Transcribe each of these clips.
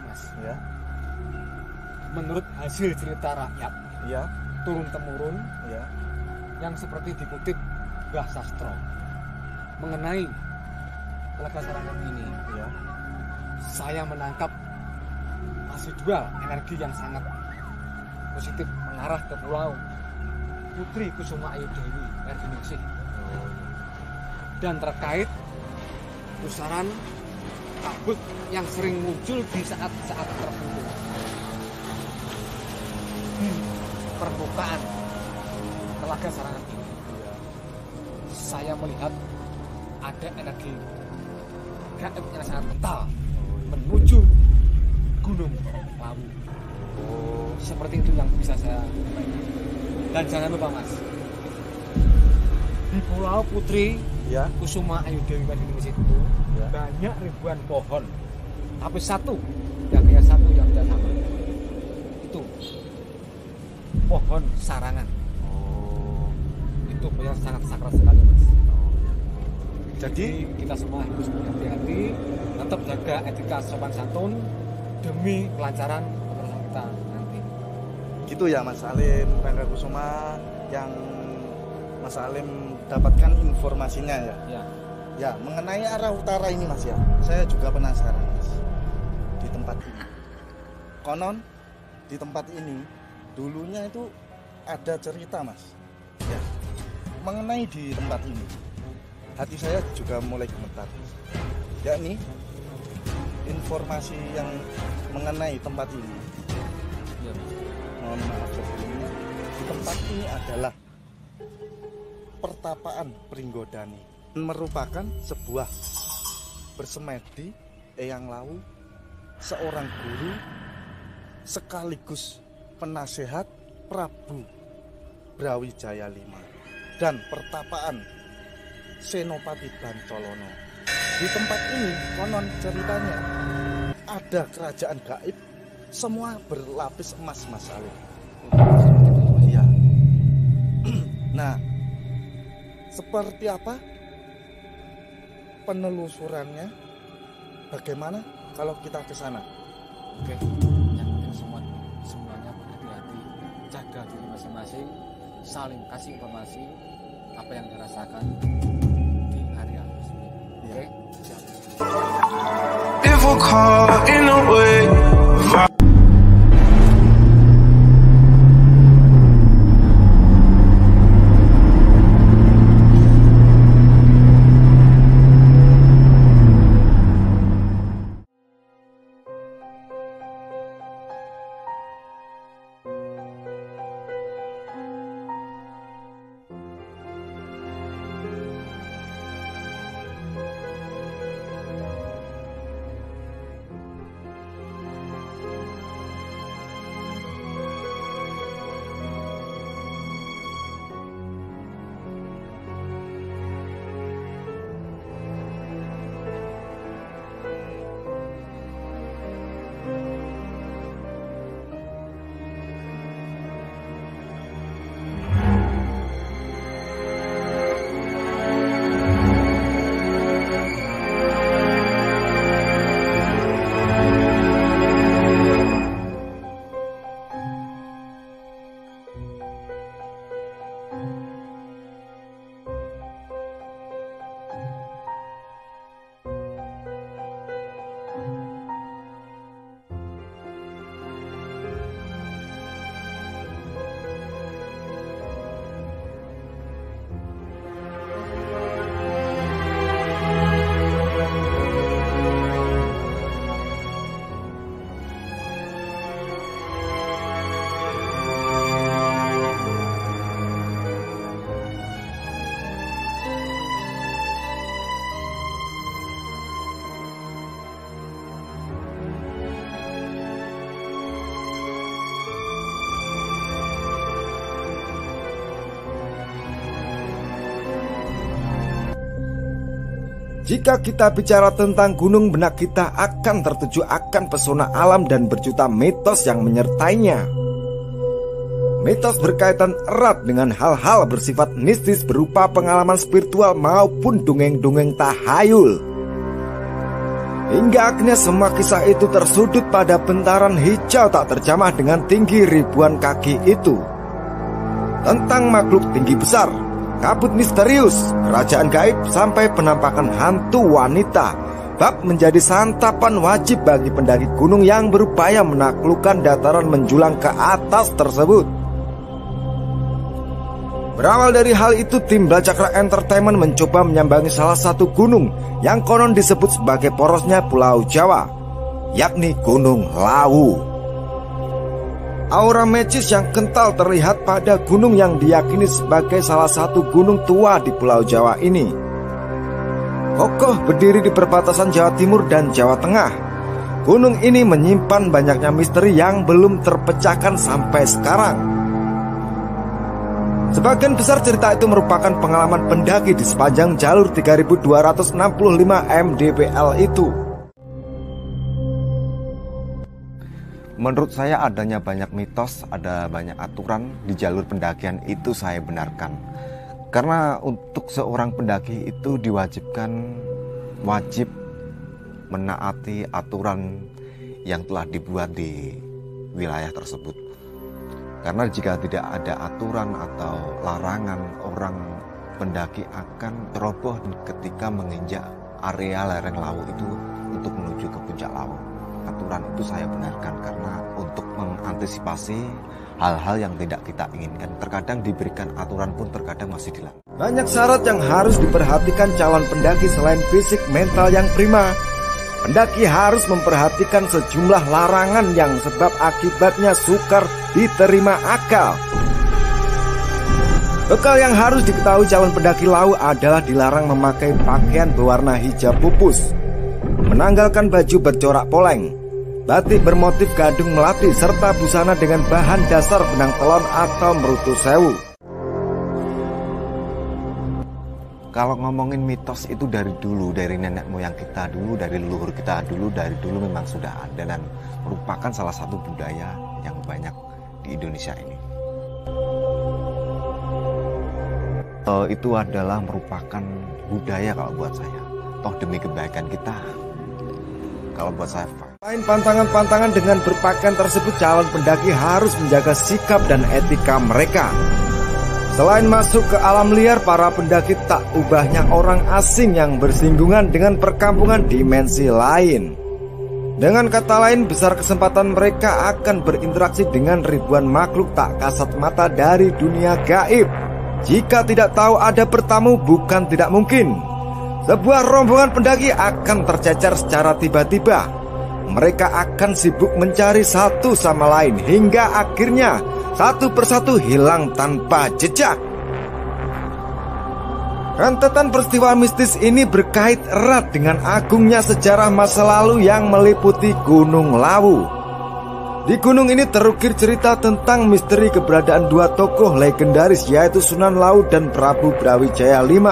kutip Mas. Ya. Menurut hasil cerita rakyat, Ya. turun temurun, Ya. yang seperti dikutip Mbah Sastro mengenai Telaga Sarangan ini, Ya. saya menangkap residual energi yang sangat positif mengarah ke pulau Putri Kusuma Ayu Dewi Erdiningsih. Dan terkait pusaran kabut yang sering muncul di saat-saat tertentu di permukaan Telaga Sarangan ini, saya melihat ada energi gaib yang sangat kental menuju Gunung Lawu. Seperti itu yang bisa saya sampaikan. Dan jangan lupa Mas, di Pulau Putri Ya. Kusuma Ayu Dewi Erdiningsih itu Ya. banyak ribuan pohon, tapi satu yang tidak sama, itu pohon sarangan. Itu yang sangat sakral sekali Mas. Jadi kita semua harus berhati-hati, tetap jaga etika sopan santun demi kelancaran perusahaan kita nanti. Gitu ya Mas Alim Rangga Kusuma yang Mas Alim dapatkan informasinya ya. Ya. Ya, mengenai arah utara ini Mas ya. Saya juga penasaran Mas. Di tempat ini. Konon di tempat ini dulunya itu ada cerita Mas. Ya. Mengenai di tempat ini. Hati saya juga mulai gemetar. Yakni informasi yang mengenai tempat ini. Ya. Mohon maaf sebelumnya. Di tempat ini adalah pertapaan Pringgodani, merupakan sebuah bersemedi Eyang Lawu, seorang guru sekaligus penasehat Prabu Brawijaya V dan pertapaan Senopati Bancolono. Di tempat ini konon ceritanya ada kerajaan gaib, semua berlapis emas Mas Alim. Iya. Nah, seperti apa penelusurannya? Bagaimana kalau kita ke sana? Oke, yang penting semuanya berhati-hati, jaga diri masing-masing, saling kasih informasi apa yang dirasakan di area tersebut. Oke, siap. If we're caught in a way. Jika kita bicara tentang gunung benak, kita akan tertuju akan pesona alam dan berjuta mitos yang menyertainya. Mitos berkaitan erat dengan hal-hal bersifat mistis berupa pengalaman spiritual maupun dongeng-dongeng tahayul. Hingga akhirnya semua kisah itu tersudut pada bentaran hijau tak terjamah dengan tinggi ribuan kaki itu. Tentang makhluk tinggi besar, kabut misterius, kerajaan gaib, sampai penampakan hantu wanita, bab menjadi santapan wajib bagi pendaki gunung yang berupaya menaklukkan dataran menjulang ke atas tersebut. Berawal dari hal itu, tim Balacakra Entertainment mencoba menyambangi salah satu gunung yang konon disebut sebagai porosnya Pulau Jawa, yakni Gunung Lawu. Aura magis yang kental terlihat pada gunung yang diyakini sebagai salah satu gunung tua di Pulau Jawa ini. Kokoh berdiri di perbatasan Jawa Timur dan Jawa Tengah, gunung ini menyimpan banyaknya misteri yang belum terpecahkan sampai sekarang. Sebagian besar cerita itu merupakan pengalaman pendaki di sepanjang jalur 3265 mdpl itu. Menurut saya adanya banyak mitos, ada banyak aturan di jalur pendakian itu saya benarkan. Karena untuk seorang pendaki itu diwajibkan wajib menaati aturan yang telah dibuat di wilayah tersebut. Karena jika tidak ada aturan atau larangan, orang pendaki akan ceroboh ketika menginjak area lereng Lawu itu untuk menuju ke puncak Lawu. Aturan itu saya benarkan karena untuk mengantisipasi hal-hal yang tidak kita inginkan. Terkadang diberikan aturan pun terkadang masih dilanggar. Banyak syarat yang harus diperhatikan calon pendaki selain fisik mental yang prima. Pendaki harus memperhatikan sejumlah larangan yang sebab akibatnya sukar diterima akal. Bekal yang harus diketahui calon pendaki Lawu adalah dilarang memakai pakaian berwarna hijau pupus, menanggalkan baju bercorak poleng, batik bermotif gadung melati, serta busana dengan bahan dasar benang telon atau merutu sewu. Kalau ngomongin mitos itu dari dulu, dari nenek moyang kita dulu, dari leluhur kita dulu, dari dulu memang sudah ada dan merupakan salah satu budaya yang banyak di Indonesia ini. Itu adalah merupakan budaya kalau buat saya. Toh demi kebaikan kita, kalau buat saya. Selain pantangan-pantangan dengan berpakaian tersebut, calon pendaki harus menjaga sikap dan etika mereka. Selain masuk ke alam liar, para pendaki tak ubahnya orang asing yang bersinggungan dengan perkampungan dimensi lain. Dengan kata lain, besar kesempatan mereka akan berinteraksi dengan ribuan makhluk tak kasat mata dari dunia gaib. Jika tidak tahu ada bertamu, bukan tidak mungkin sebuah rombongan pendaki akan tercecer secara tiba-tiba. Mereka akan sibuk mencari satu sama lain hingga akhirnya satu persatu hilang tanpa jejak. Rentetan peristiwa mistis ini berkait erat dengan agungnya sejarah masa lalu yang meliputi Gunung Lawu. Di gunung ini terukir cerita tentang misteri keberadaan dua tokoh legendaris, yaitu Sunan Lawu dan Prabu Brawijaya V,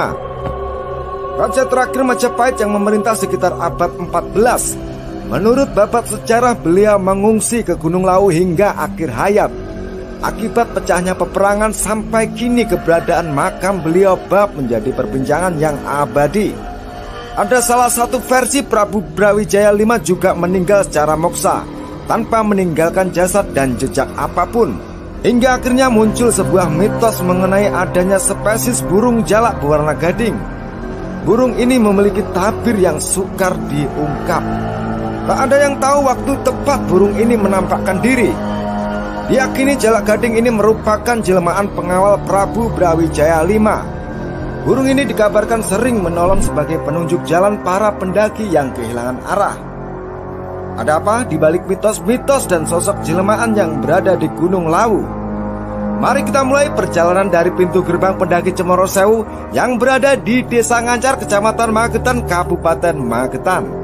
raja terakhir Majapahit yang memerintah sekitar abad 14. Menurut babat sejarah, beliau mengungsi ke Gunung Lawu hingga akhir hayat. Akibat pecahnya peperangan, sampai kini keberadaan makam beliau bab menjadi perbincangan yang abadi. Ada salah satu versi Prabu Brawijaya V juga meninggal secara moksa, tanpa meninggalkan jasad dan jejak apapun. Hingga akhirnya muncul sebuah mitos mengenai adanya spesies burung jalak berwarna gading. Burung ini memiliki tabir yang sukar diungkap. Tak ada yang tahu waktu tepat burung ini menampakkan diri. Diyakini jalak gading ini merupakan jelmaan pengawal Prabu Brawijaya V. Burung ini dikabarkan sering menolong sebagai penunjuk jalan para pendaki yang kehilangan arah. Ada apa di balik mitos-mitos dan sosok jelmaan yang berada di Gunung Lawu? Mari kita mulai perjalanan dari pintu gerbang pendaki Cemoro Sewu yang berada di Desa Ngancar, Kecamatan Magetan, Kabupaten Magetan.